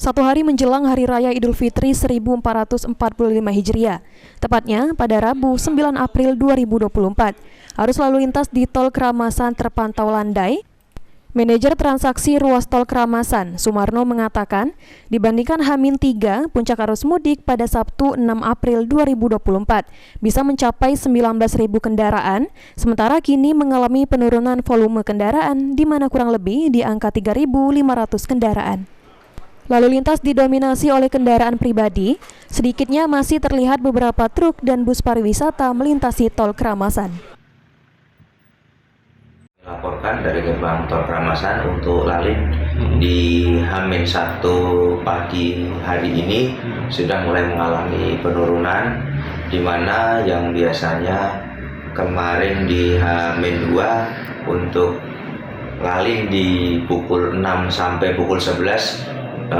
Satu hari menjelang Hari Raya Idul Fitri 1445 Hijriah, tepatnya pada Rabu 9 April 2024, arus lalu lintas di Tol Keramasan terpantau landai. Manajer transaksi ruas Tol Keramasan, Sumarno, mengatakan, dibandingkan H-3, puncak arus mudik pada Sabtu 6 April 2024 bisa mencapai 19.000 kendaraan, sementara kini mengalami penurunan volume kendaraan di mana kurang lebih di angka 3.500 kendaraan. Lalu lintas didominasi oleh kendaraan pribadi, sedikitnya masih terlihat beberapa truk dan bus pariwisata melintasi Tol Keramasan. Laporkan dari gerbang Tol Keramasan untuk lalin di H-1 pagi hari ini sudah mulai mengalami penurunan, di mana yang biasanya kemarin di H-2 untuk lalin di pukul 6 sampai pukul 11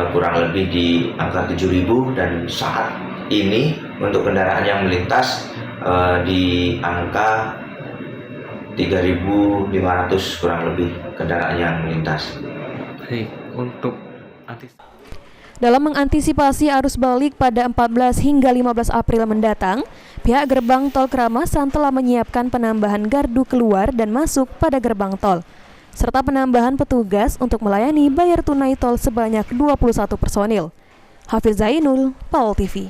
kurang lebih di angka 7.000, dan saat ini untuk kendaraan yang melintas di angka 3.500 kurang lebih kendaraan yang melintas. Dalam mengantisipasi arus balik pada 14 hingga 15 April mendatang, pihak gerbang Tol Keramasan telah menyiapkan penambahan gardu keluar dan masuk pada gerbang tol, serta penambahan petugas untuk melayani bayar tunai tol sebanyak 21 personil. Hafiz Zainul, PAL TV.